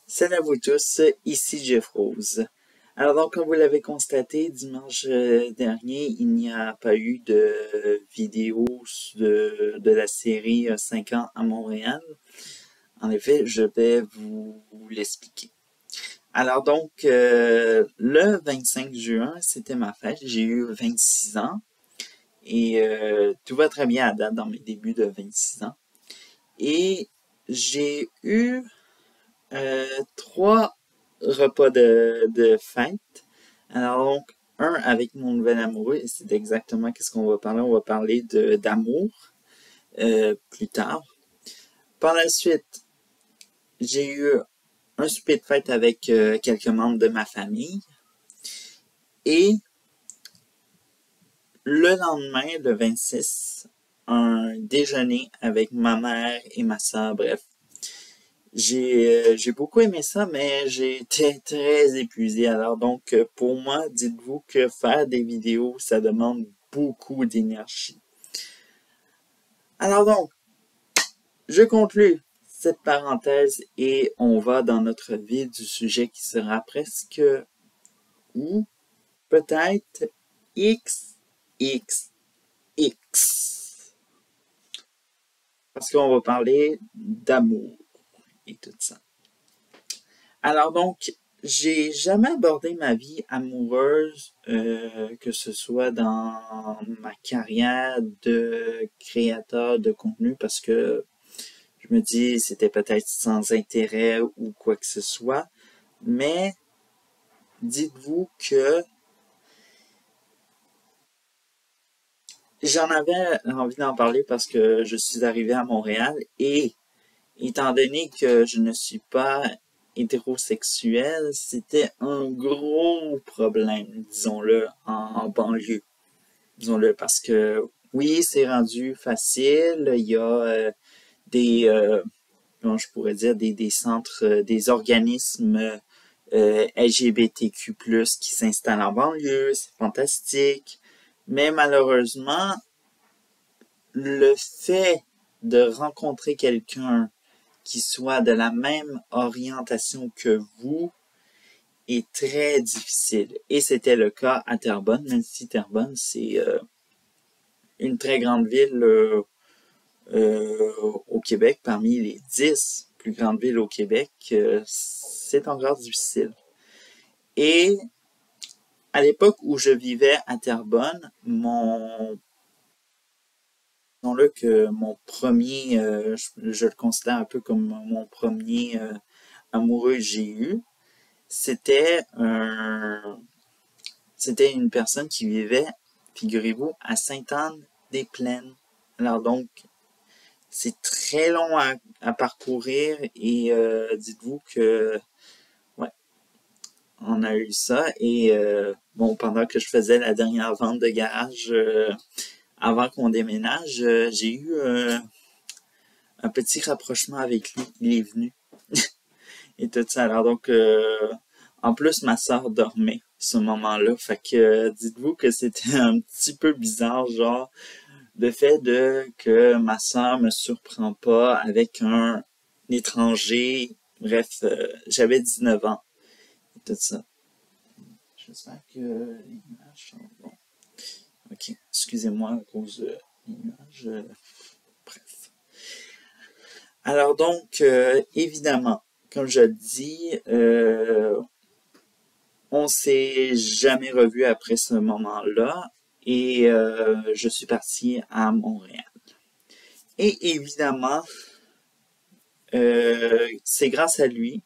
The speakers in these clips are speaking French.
Salut à vous tous, ici Jeff Rose. Alors donc, comme vous l'avez constaté, dimanche dernier, il n'y a pas eu de vidéo de la série 5 ans à Montréal. En effet, je vais vous l'expliquer. Alors donc, le 25 juin, c'était ma fête. J'ai eu 26 ans et tout va très bien à date dans mes débuts de 26 ans. Et j'ai eu trois repas de fête. Alors donc, un avec mon nouvel amoureux, et c'est exactement qu'est-ce qu'on va parler. On va parler d'amour plus tard. Par la suite, j'ai eu un souper de fête avec quelques membres de ma famille. Et le lendemain, le 26, un déjeuner avec ma mère et ma soeur. Bref, j'ai beaucoup aimé ça, mais j'ai été très épuisé. Alors donc, pour moi, dites-vous que faire des vidéos, ça demande beaucoup d'énergie. Alors donc, je conclus cette parenthèse et on va dans notre vif du sujet qui sera presque ou peut-être XXX. Parce qu'on va parler d'amour et tout ça. Alors donc, j'ai jamais abordé ma vie amoureuse, que ce soit dans ma carrière de créateur de contenu, parce que je me dis c'était peut-être sans intérêt ou quoi que ce soit. Mais dites-vous que j'en avais envie d'en parler parce que je suis arrivé à Montréal et étant donné que je ne suis pas hétérosexuel, c'était un gros problème, disons-le, en banlieue. Disons-le, parce que oui, c'est rendu facile. Il y a des, comment je pourrais dire, des centres, des organismes LGBTQ+, qui s'installent en banlieue. C'est fantastique. Mais malheureusement, le fait de rencontrer quelqu'un qui soit de la même orientation que vous est très difficile. Et c'était le cas à Terrebonne, même si Terrebonne, c'est une très grande ville au Québec. Parmi les 10 plus grandes villes au Québec, c'est encore difficile. Et à l'époque où je vivais à Terrebonne, disons-le que mon premier, je le considère un peu comme mon premier amoureux que j'ai eu, c'était c'était une personne qui vivait, figurez-vous, à Sainte-Anne-des-Plaines. Alors donc, c'est très long à parcourir et dites-vous que, ouais, on a eu ça. Et bon, pendant que je faisais la dernière vente de garage, avant qu'on déménage, j'ai eu un petit rapprochement avec lui. Il est venu et tout ça. Alors donc, en plus, ma soeur dormait ce moment-là. Fait que dites-vous que c'était un petit peu bizarre, genre le fait de que ma soeur me surprend pas avec un étranger. Bref, j'avais 19 ans et tout ça. J'espère que les images sont bon. Ok, excusez-moi à cause de l'image. Bref. Alors donc, évidemment, comme je le dis, on s'est jamais revu après ce moment-là et je suis parti à Montréal. Et évidemment, c'est grâce à lui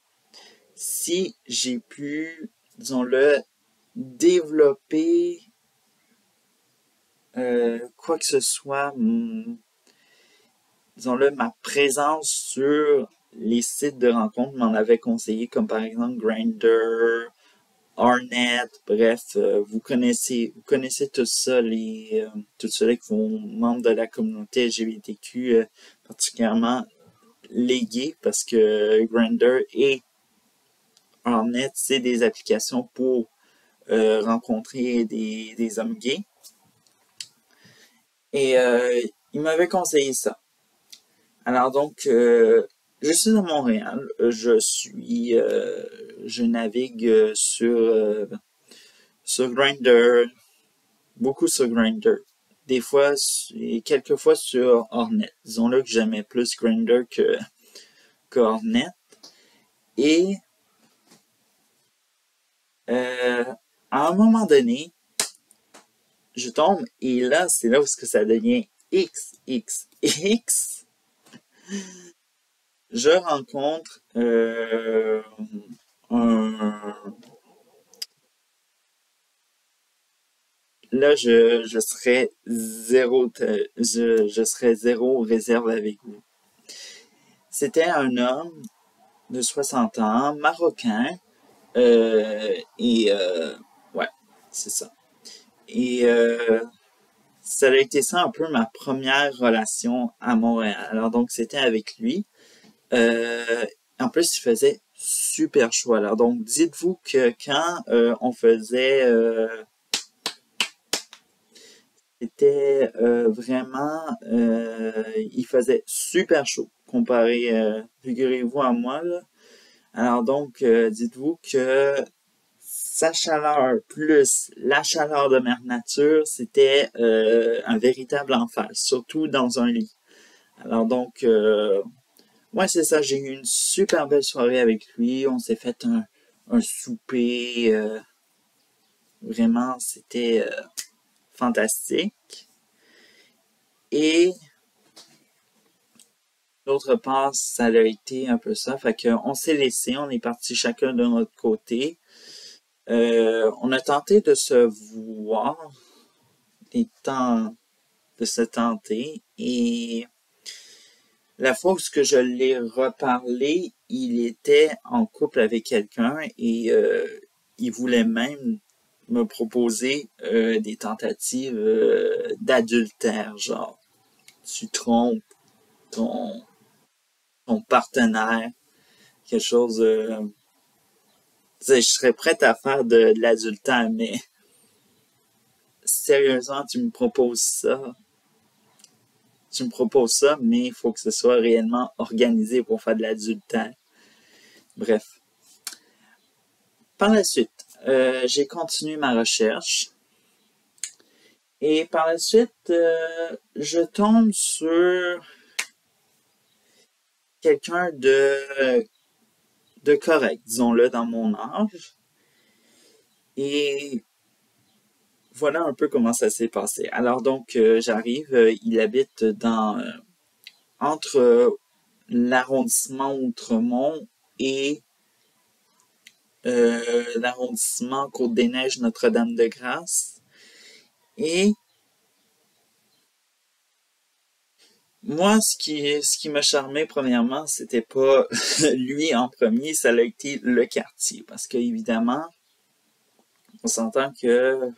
si j'ai pu, disons-le, développer quoi que ce soit, disons-le, ma présence sur les sites de rencontres m'en avait conseillé, comme par exemple Grindr, Hornet, bref, vous connaissez tout ça, tous ceux qui sont membres de la communauté LGBTQ, particulièrement les gays, parce que Grindr et Hornet, c'est des applications pour rencontrer des hommes gays. Et il m'avait conseillé ça. Alors donc, Je suis à Montréal. Je navigue sur Grindr, beaucoup sur Grindr. Des fois, et quelques fois sur Hornet. Disons-le que j'aimais plus Grindr que Hornet. Et euh, à un moment donné, je tombe et là, c'est là où ça devient XXX. Je rencontre un... Là, je serais zéro réserve avec vous. C'était un homme de 60 ans, marocain, ouais, c'est ça. Et ça a été ça un peu ma première relation à Montréal. Alors donc, c'était avec lui. En plus, il faisait super chaud. Alors donc, dites-vous que quand on faisait... c'était vraiment... il faisait super chaud comparé, figurez-vous à moi, là. Alors donc, dites-vous que sa chaleur plus la chaleur de mère nature, c'était un véritable enfer, surtout dans un lit. Alors donc, ouais, c'est ça, j'ai eu une super belle soirée avec lui. On s'est fait un souper. Vraiment, c'était fantastique. Et d'autre part, ça a été un peu ça. Fait qu'on s'est laissé, on est parti chacun de notre côté. On a tenté de se voir, des temps de se tenter. Et la fois où je l'ai reparlé, il était en couple avec quelqu'un et il voulait même me proposer des tentatives d'adultère, genre tu trompes ton, ton partenaire, quelque chose. Je serais prête à faire de l'adultère, mais sérieusement, tu me proposes ça, mais il faut que ce soit réellement organisé pour faire de l'adultère. Bref. Par la suite, j'ai continué ma recherche. Et par la suite, je tombe sur quelqu'un de correct, disons-le, dans mon âge. Et voilà un peu comment ça s'est passé. Alors donc, j'arrive, il habite entre l'arrondissement Outremont et l'arrondissement Côte-des-Neiges Notre-Dame-de-Grâce. Et moi, ce qui m'a charmé premièrement, c'était pas lui en premier, ça a été le quartier. Parce que évidemment, on s'entend que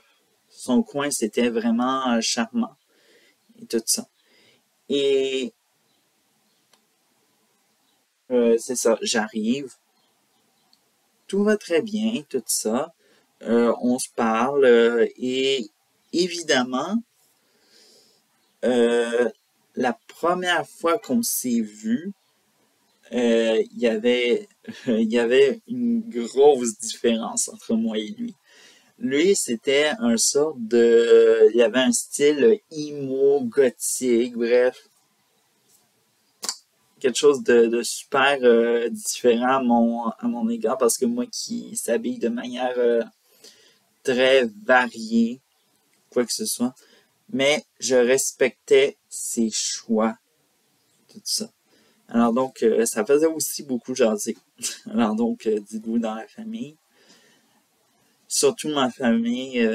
son coin, c'était vraiment charmant et tout ça. Et c'est ça, j'arrive, tout va très bien, tout ça. On se parle et évidemment, euh, la première fois qu'on s'est vu, il y avait une grosse différence entre moi et lui. Lui, c'était un sort il y avait un style emo, gothique, bref, quelque chose de super différent à mon égard parce que moi qui s'habille de manière très variée, quoi que ce soit, mais je respectais ses choix, tout ça. Alors donc, ça faisait aussi beaucoup jaser. Alors donc, dites-vous dans la famille, surtout ma famille,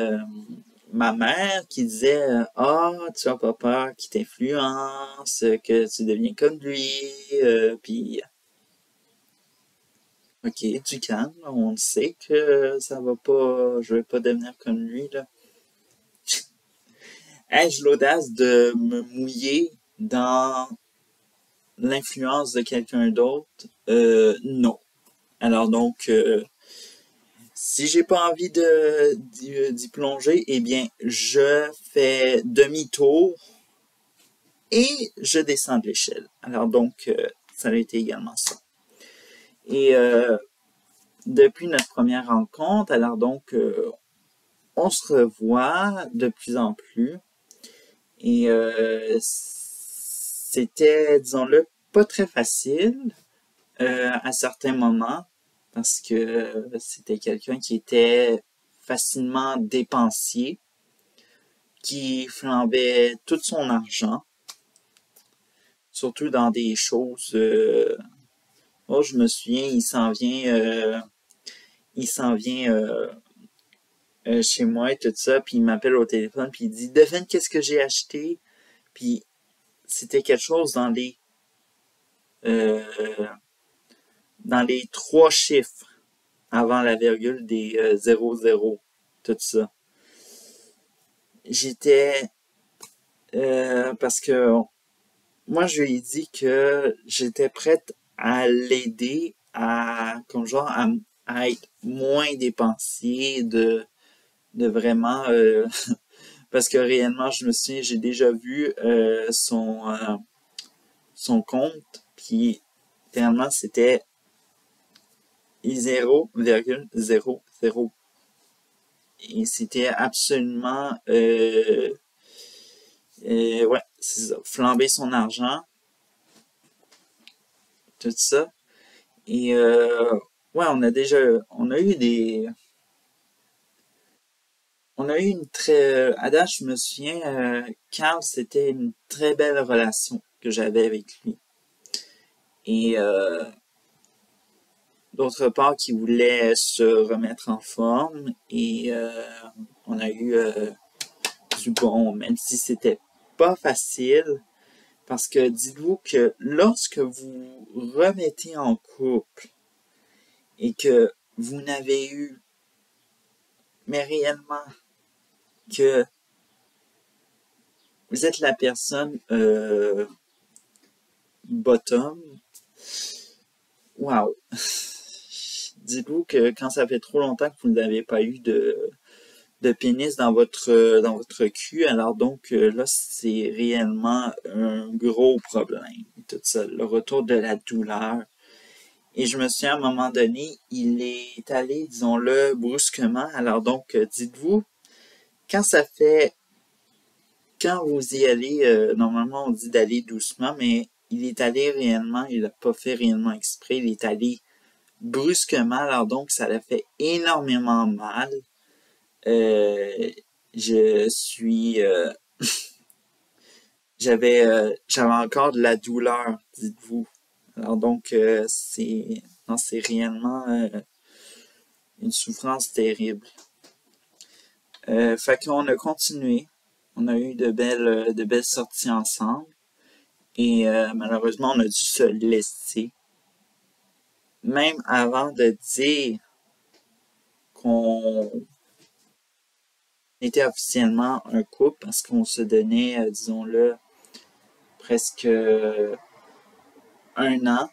ma mère qui disait ah, tu as pas peur qu'il t'influence, que tu deviens comme lui, puis ok, du calme, on sait que ça va pas, je vais pas devenir comme lui là. Ai-je l'audace de me mouiller dans l'influence de quelqu'un d'autre? Non. Alors donc, si j'ai pas envie d'y plonger, eh bien, je fais demi-tour et je descends de l'échelle. Alors donc, ça a été également ça. Et depuis notre première rencontre, alors donc, on se revoit de plus en plus. Et c'était, disons-le, pas très facile à certains moments parce que c'était quelqu'un qui était facilement dépensier, qui flambait tout son argent, surtout dans des choses. Oh, je me souviens, il s'en vient chez moi et tout ça, puis il m'appelle au téléphone, puis il dit devine qu'est-ce que j'ai acheté, puis c'était quelque chose euh, dans les 3 chiffres avant la virgule des 00, tout ça. J'étais parce que moi je lui ai dit que j'étais prête à l'aider à comme genre à être moins dépensier de vraiment parce que réellement je me souviens j'ai déjà vu son compte puis réellement c'était 0,00 et c'était absolument ouais c'est ça, flamber son argent tout ça et ouais on a eu une très à date je me souviens Carl c'était une très belle relation que j'avais avec lui et d'autre part qui voulait se remettre en forme et on a eu du bon même si c'était pas facile parce que dites-vous que lorsque vous remettez en couple et que vous n'avez eu mais réellement que vous êtes la personne bottom, wow. Dites-vous que quand ça fait trop longtemps que vous n'avez pas eu de pénis dans votre cul, alors donc là, c'est réellement un gros problème. Tout ça, le retour de la douleur. Et je me souviens, à un moment donné, il est allé, disons-le, brusquement. Alors donc, dites-vous, quand ça fait quand vous y allez, normalement on dit d'aller doucement, mais il est allé réellement, il n'a pas fait réellement exprès, il est allé brusquement, alors donc ça l'a fait énormément mal. Euh, je suis, j'avais encore de la douleur, dites-vous. Alors donc non, c'est réellement une souffrance terrible. Fait qu'on a continué, on a eu de belles sorties ensemble. Et malheureusement, on a dû se laisser. Même avant de dire qu'on était officiellement un couple, parce qu'on se donnait, disons-le, presque 1 an.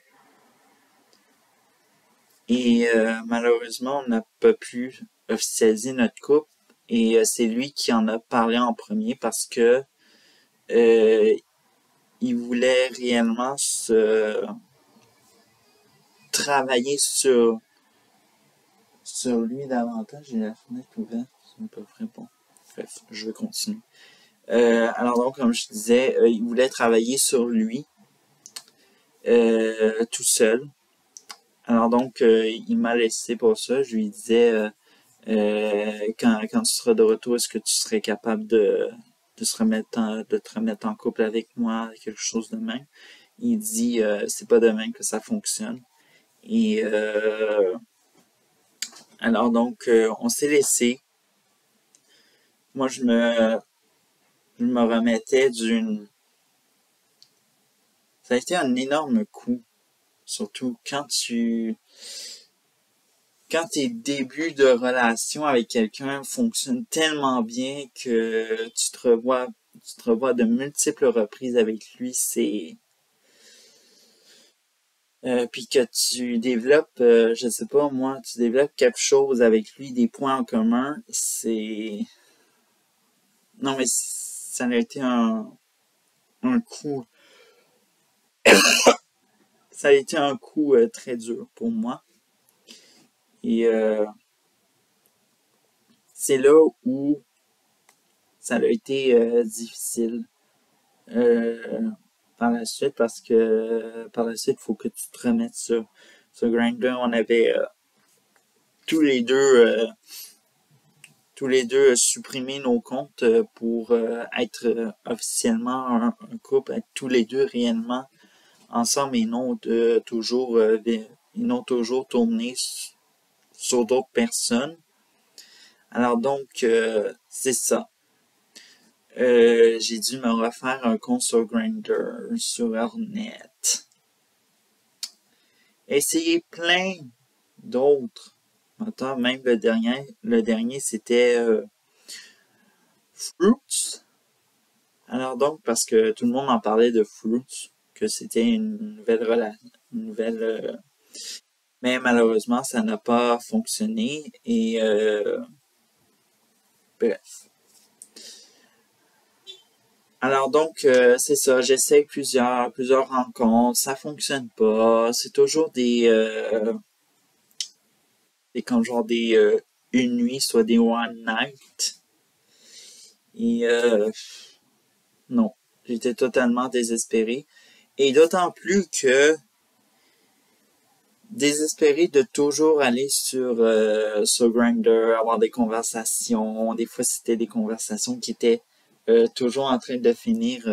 Et malheureusement, on n'a pas pu officialiser notre couple. Et c'est lui qui en a parlé en premier parce que euh, il voulait réellement se travailler sur lui davantage. J'ai la fenêtre ouverte, c'est pas vrai bon. Bref, je vais continuer. Alors donc, comme je disais, il voulait travailler sur lui tout seul. Alors donc, il m'a laissé pour ça. Je lui disais, quand tu seras de retour, est-ce que tu serais capable de te remettre en couple avec moi, quelque chose de même. Il dit, c'est pas de même que ça fonctionne. Et alors donc, on s'est laissé. Moi, je me remettais ça a été un énorme coup, surtout quand tes débuts de relation avec quelqu'un fonctionnent tellement bien que tu te revois de multiples reprises avec lui, puis que tu développes, je sais pas moi, tu développes quelque chose avec lui, des points en commun, non mais ça a été un coup ça a été un coup très dur pour moi. Et c'est là où ça a été difficile par la suite parce que par la suite, il faut que tu te remettes sur Grindr. On avait tous les deux supprimé nos comptes pour être officiellement un couple, être tous les deux réellement ensemble et non toujours tourner sur d'autres personnes. Alors donc, c'est ça. J'ai dû me refaire un compte sur Grindr, sur Hornet. Essayer plein d'autres. Attends, même le dernier c'était Fruits. Alors donc, parce que tout le monde en parlait de Fruits, que c'était une nouvelle relation, mais malheureusement, ça n'a pas fonctionné et bref. Alors donc, c'est ça, j'essaie plusieurs rencontres, ça fonctionne pas, c'est toujours comme genre une nuit, soit des one night. Et non, j'étais totalement désespéré. Et d'autant plus que désespéré de toujours aller sur Grindr, avoir des conversations. Des fois, c'était des conversations qui étaient toujours en train de finir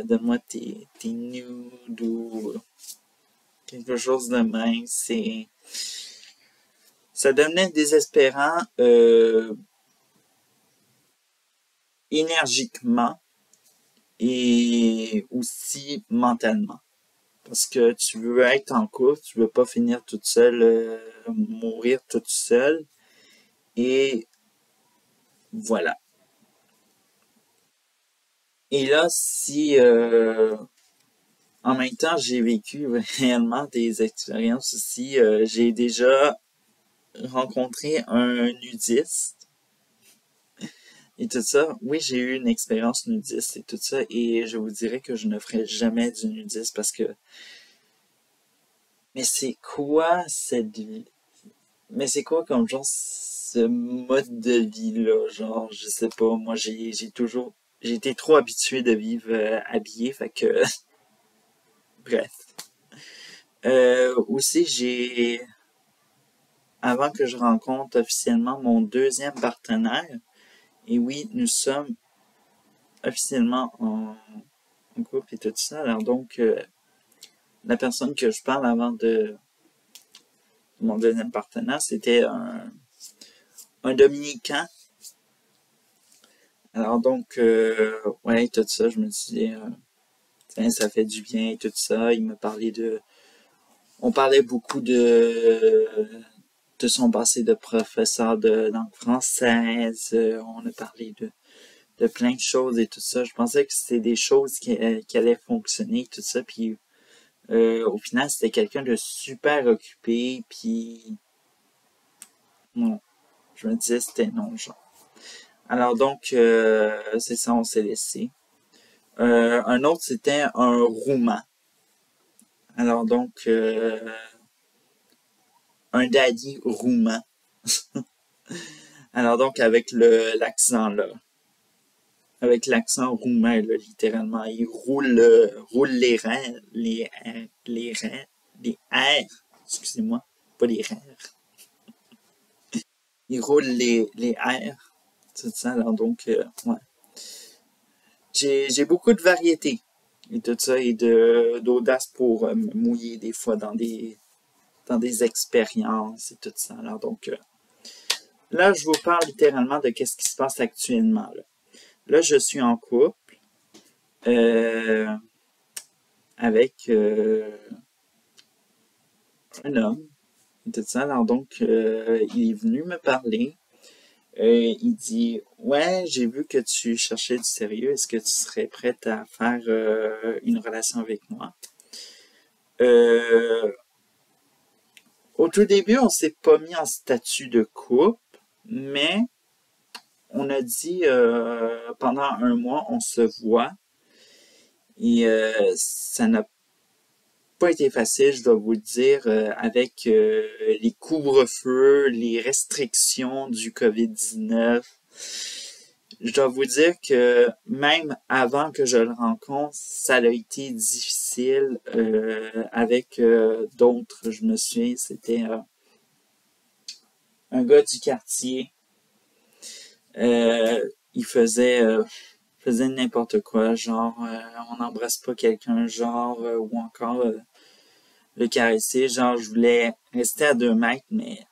donne-moi tes nudes ou quelque chose de même. Ça devenait désespérant énergiquement et aussi mentalement. Parce que tu veux être en couple, tu veux pas finir toute seule, mourir toute seule. Et voilà. Et là, si en même temps j'ai vécu réellement des expériences aussi, j'ai déjà rencontré un nudiste et tout ça. Oui, j'ai eu une expérience nudiste et tout ça, et je vous dirais que je ne ferai jamais du nudiste parce que mais c'est quoi cette vie? Mais c'est quoi comme genre ce mode de vie-là? Genre, je sais pas, moi j'ai été trop habitué de vivre habillé, fait que bref. Aussi, avant que je rencontre officiellement mon deuxième partenaire, et oui, nous sommes officiellement en couple et tout ça, alors donc, la personne que je parle avant de mon deuxième partenaire, c'était un Dominicain. Alors donc, ouais, tout ça, je me disais, tiens, ça fait du bien et tout ça. On parlait beaucoup de son passé de professeur de langue française. On a parlé de plein de choses et tout ça. Je pensais que c'était des choses qui allaient fonctionner, tout ça. Puis au final, c'était quelqu'un de super occupé. Puis non, je me disais c'était non, genre. Alors donc, c'est ça, on s'est laissé. Un autre, c'était un Roumain. Alors donc, un daddy roumain. Alors donc, avec l'accent là. Avec l'accent roumain, là, littéralement. Il roule les reins, les R, excusez-moi, pas les reins. Il roule les R, tout ça. Alors donc, ouais. J'ai beaucoup de variété et tout ça et d'audace pour me mouiller des fois dans des expériences et tout ça. Alors donc, là, je vous parle littéralement de qu'est-ce qui se passe actuellement. Là, je suis en couple avec un homme et tout ça. Alors donc, il est venu me parler. Il dit, ouais, j'ai vu que tu cherchais du sérieux. Est-ce que tu serais prête à faire une relation avec moi? Euh, Au tout début, on s'est pas mis en statut de couple, mais on a dit pendant un mois, on se voit et ça n'a pas été facile, je dois vous le dire, avec les couvre-feux, les restrictions du COVID-19. Je dois vous dire que même avant que je le rencontre, ça a été difficile avec d'autres. Je me souviens, c'était un gars du quartier. Il faisait n'importe quoi, genre on n'embrasse pas quelqu'un, genre ou encore le caresser, genre je voulais rester à 2 mètres, mais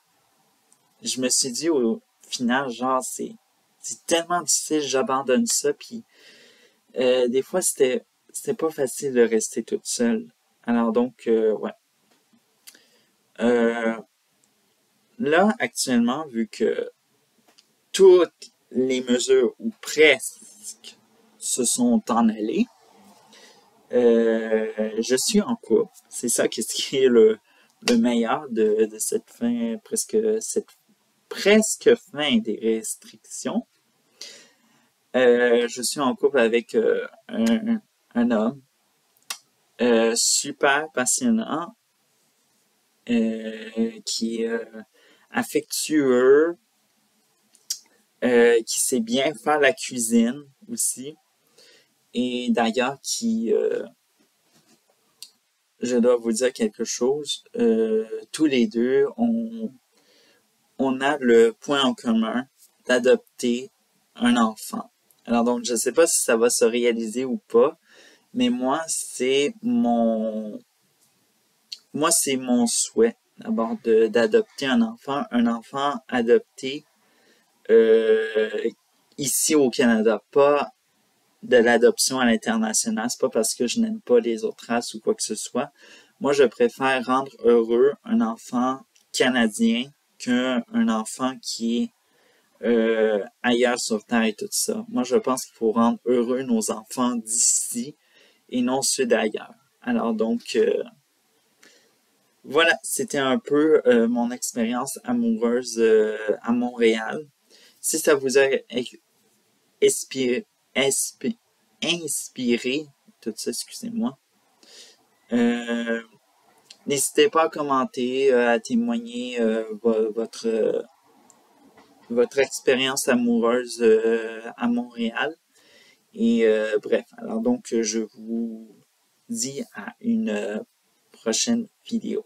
je me suis dit au final, genre c'est tellement difficile, j'abandonne ça, puis des fois c'était pas facile de rester toute seule. Alors donc ouais. Euh, Là actuellement, vu que toutes les mesures ou presque se sont en allées, je suis en couple. C'est ça qui est le meilleur de cette fin, presque fin des restrictions. Je suis en couple avec un homme super passionnant, qui est affectueux, qui sait bien faire la cuisine aussi, et d'ailleurs je dois vous dire quelque chose, tous les deux, on a le point en commun d'adopter un enfant. Alors donc, je ne sais pas si ça va se réaliser ou pas, mais moi c'est mon souhait d'abord d'adopter un enfant adopté euh, ici au Canada, pas de l'adoption à l'international. C'est pas parce que je n'aime pas les autres races ou quoi que ce soit. Moi, je préfère rendre heureux un enfant canadien qu'un enfant qui est ailleurs sur Terre et tout ça. Moi, je pense qu'il faut rendre heureux nos enfants d'ici et non ceux d'ailleurs. Alors donc, voilà, c'était un peu mon expérience amoureuse à Montréal. Si ça vous a inspiré, inspiré tout ça, excusez-moi, euh, n'hésitez pas à commenter, à témoigner votre expérience amoureuse à Montréal. Et bref, alors donc je vous dis à une prochaine vidéo.